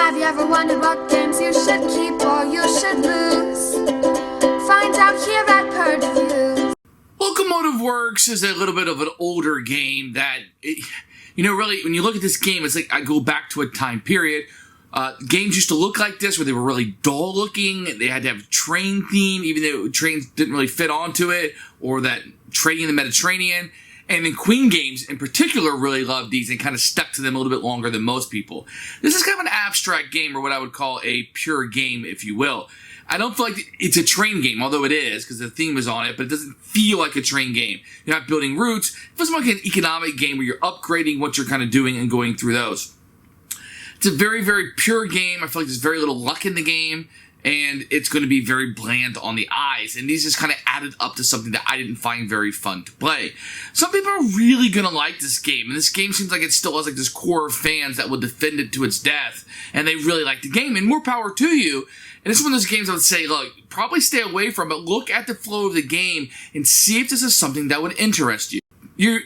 Have you ever wondered what games you should keep or you should lose? Find out here at Purge Reviews. Locomotive Werks is a little bit of an older game that, really, when you look at this game, it's like I go back to a time period. Games used to look like this, where they were really dull looking. They had to have a train theme, even though trains didn't really fit onto it, or that trading in the Mediterranean. And then Queen games in particular really loved these and kind of stuck to them a little bit longer than most people. This is kind of an abstract game, or what I would call a pure game, if you will. I don't feel like it's a train game, although it is, because the theme is on it, but it doesn't feel like a train game. You're not building routes. It feels more like an economic game where you're upgrading what you're kind of doing and going through those. It's a very, very pure game. I feel like there's very little luck in the game, and it's going to be very bland on the eyes. And these just kind of added up to something that I didn't find very fun to play. Some people are really going to like this game, and this game seems like it still has like this core of fans that will defend it to its death, and they really like the game, and more power to you. And this is one of those games I would say, look, probably stay away from, but look at the flow of the game and see if this is something that would interest you.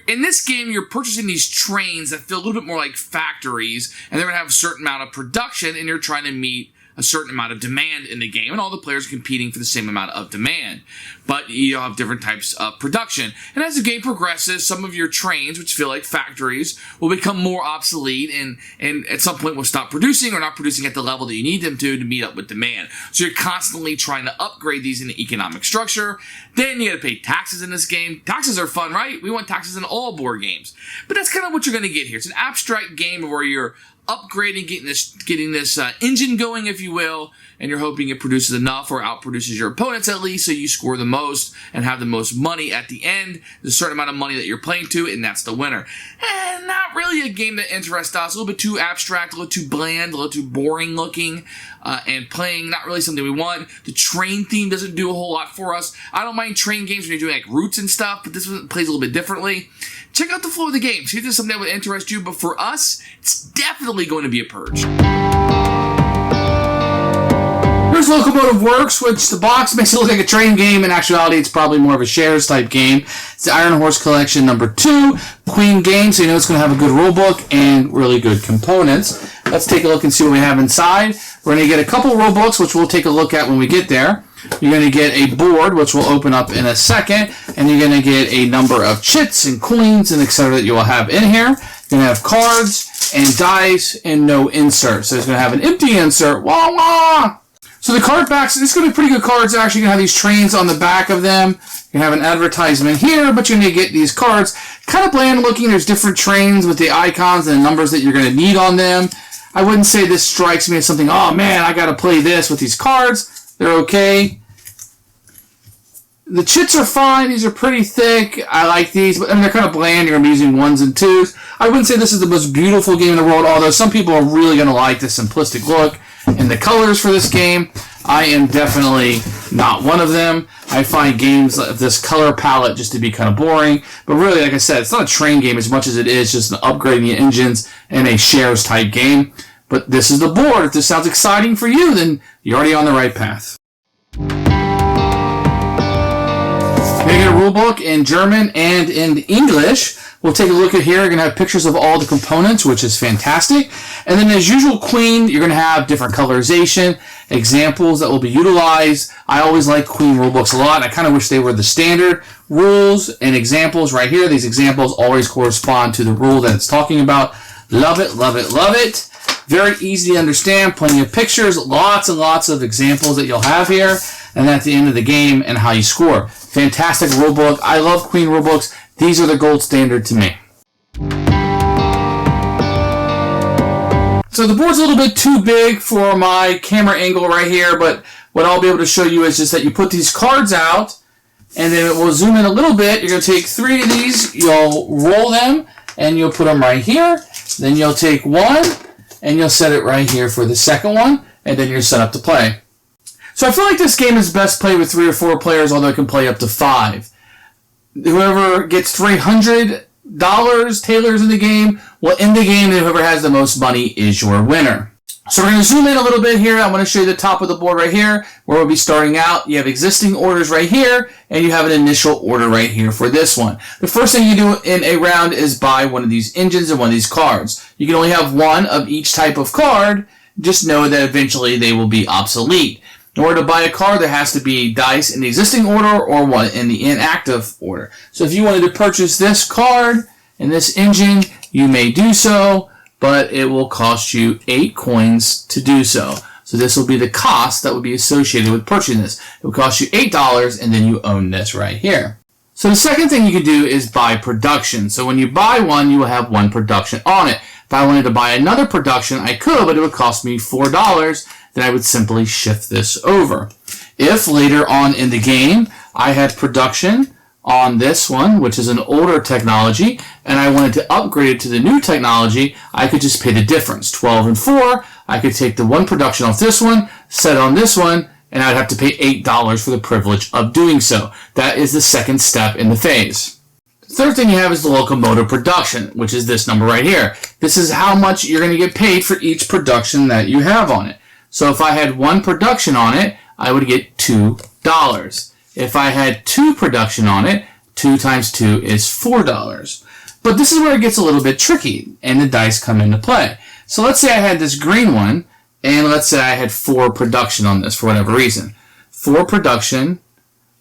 In this game, you're purchasing these trains that feel a little bit more like factories, and they're going to have a certain amount of production, and you're trying to meet a certain amount of demand in the game, and all the players are competing for the same amount of demand. But you have different types of production. And as the game progresses, some of your trains, which feel like factories, will become more obsolete, and at some point will stop producing or not producing at the level that you need them to meet up with demand. So you're constantly trying to upgrade these in the economic structure. Then you gotta pay taxes in this game. Taxes are fun, right? We want taxes in all board games. But that's kind of what you're gonna get here. It's an abstract game where you're upgrading, getting this engine going, if you will, and you're hoping it produces enough or outproduces your opponents at least, so you score the most and have the most money at the end. There's a certain amount of money that you're playing to, and that's the winner. And not really a game that interests us. A little bit too abstract, a little too bland, a little too boring looking, and playing not really something we want. The train theme doesn't do a whole lot for us. I don't mind train games when you're doing like routes and stuff, but this one plays a little bit differently. Check out the flow of the game. See if there's something that would interest you, but for us, it's definitely going to be a purge. Here's Locomotive Werks, which the box makes it look like a train game. In actuality, it's probably more of a shares type game. It's the Iron Horse Collection #2, Queen game, so you know it's going to have a good rule book and really good components. Let's take a look and see what we have inside. We're going to get a couple rule books, which we'll take a look at when we get there. You're going to get a board, which we'll open up in a second, and you're going to get a number of chits and coins and etc. that you will have in here. You're going to have cards and dice and no insert. So it's going to have an empty insert. Wah wah! So the card backs, this is going to be pretty good cards. They're actually going to have these trains on the back of them. You have an advertisement here, but you're going to get these cards. Kind of bland looking. There's different trains with the icons and the numbers that you're going to need on them. I wouldn't say this strikes me as something, oh man, I got to play this with these cards. They're okay. The chits are fine. These are pretty thick. I like these, but they're kind of bland. You're going to be using 1s and 2s. I wouldn't say this is the most beautiful game in the world, although some people are really going to like the simplistic look and the colors for this game. I am definitely not one of them. I find games of this color palette just to be kind of boring. But really, like I said, it's not a train game as much as it is just an upgrading the engines and a shares type game. But this is the board. If this sounds exciting for you, then you're already on the right path. You're going to get a rule book in German and in English. We'll take a look at here. You're going to have pictures of all the components, which is fantastic. And then as usual, Queen, you're going to have different colorization, examples that will be utilized. I always like Queen rulebooks a lot. I kind of wish they were the standard rules and examples right here. These examples always correspond to the rule that it's talking about. Love it, love it, love it. Very easy to understand. Plenty of pictures, lots and lots of examples that you'll have here. And at the end of the game and how you score. Fantastic rulebook. I love Queen rulebooks. These are the gold standard to me. So the board's a little bit too big for my camera angle right here, but what I'll be able to show you is just that you put these cards out, and then it will zoom in a little bit. You're going to take 3 of these, you'll roll them, and you'll put them right here. Then you'll take 1, and you'll set it right here for the second one, and then you're set up to play. So I feel like this game is best played with 3 or 4 players, although it can play up to 5. Whoever gets $300 tailors in the game will end the game, and whoever has the most money is your winner. So we're going to zoom in a little bit here. I want to show you the top of the board right here, where we'll be starting out. You have existing orders right here, and you have an initial order right here for this one. The first thing you do in a round is buy one of these engines and one of these cards. You can only have one of each type of card, just know that eventually they will be obsolete. In order to buy a car, there has to be dice in the existing order or one in the inactive order. So if you wanted to purchase this card and this engine, you may do so, but it will cost you 8 coins to do so. So this will be the cost that would be associated with purchasing this. It will cost you $8, and then you own this right here. So the second thing you can do is buy production. So when you buy one, you will have one production on it. If I wanted to buy another production, I could, but it would cost me $4. Then I would simply shift this over. If later on in the game I had production on this one, which is an older technology, and I wanted to upgrade it to the new technology, I could just pay the difference. 12 and 4, I could take the one production off this one, set on this one, and I'd have to pay $8 for the privilege of doing so. That is the second step in the phase. The third thing you have is the Locomotive Production, which is this number right here. This is how much you're going to get paid for each production that you have on it. So if I had one production on it, I would get $2. If I had 2 production on it, 2 times 2 is $4. But this is where it gets a little bit tricky, and the dice come into play. So let's say I had this green one, and let's say I had 4 production on this for whatever reason. 4 production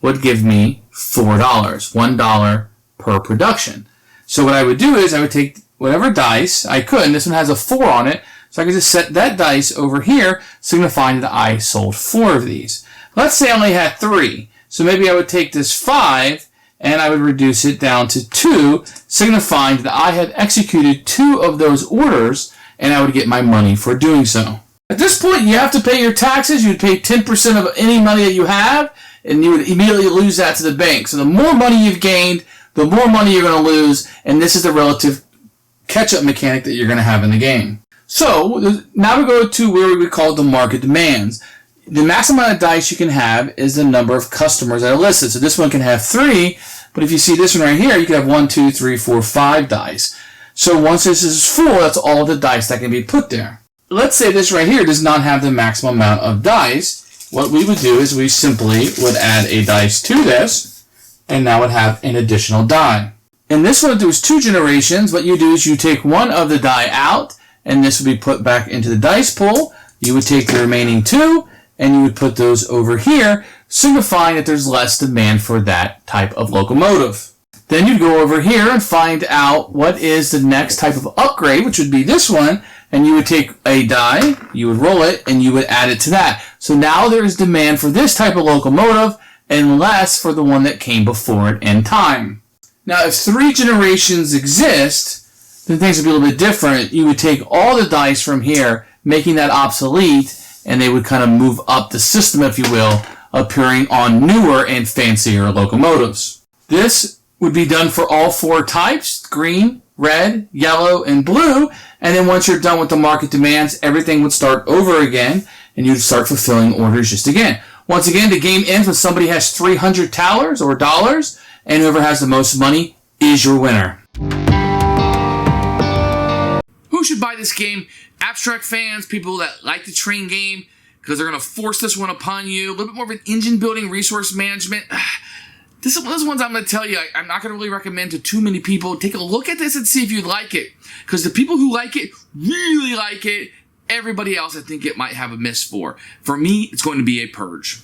would give me $4, $1 per production. So what I would do is I would take whatever dice I could, and this one has a 4 on it, so I could just set that dice over here, signifying that I sold 4 of these. Let's say I only had 3. So maybe I would take this 5 and I would reduce it down to 2, signifying that I have executed 2 of those orders and I would get my money for doing so. At this point, you have to pay your taxes. You'd pay 10% of any money that you have, and you would immediately lose that to the bank. So the more money you've gained, the more money you're going to lose, and this is the relative catch-up mechanic that you're going to have in the game. So now we go to where we would call the market demands. The maximum amount of dice you can have is the number of customers that are listed. So this one can have 3, but if you see this one right here, you can have 1, 2, 3, 4, 5 dice. So once this is full, that's all the dice that can be put there. Let's say this right here does not have the maximum amount of dice. What we would do is we simply would add a dice to this, and now would have an additional die. And this one, there's 2 generations. What you do is you take one of the die out, and this would be put back into the dice pool. You would take the remaining 2, and you would put those over here, signifying that there's less demand for that type of locomotive. Then you'd go over here and find out what is the next type of upgrade, which would be this one, and you would take a die, you would roll it, and you would add it to that. So now there is demand for this type of locomotive and less for the one that came before it in time. Now, if 3 generations exist, then things would be a little bit different. You would take all the dice from here, making that obsolete, and they would kind of move up the system, if you will, appearing on newer and fancier locomotives. This would be done for all 4 types, green, red, yellow, and blue, and then once you're done with the market demands, everything would start over again, and you'd start fulfilling orders just again. Once again, the game ends when somebody has 300 talers or dollars, and whoever has the most money is your winner. Who should buy this game? Abstract fans, people that like the train game, because they're going to force this one upon you. A little bit more of an engine building, resource management. This is one of those ones I'm going to tell you, I'm not going to really recommend to too many people. Take a look at this and see if you like it. Because the people who like it, really like it. Everybody else, I think it might have a miss for. For me, it's going to be a Purge.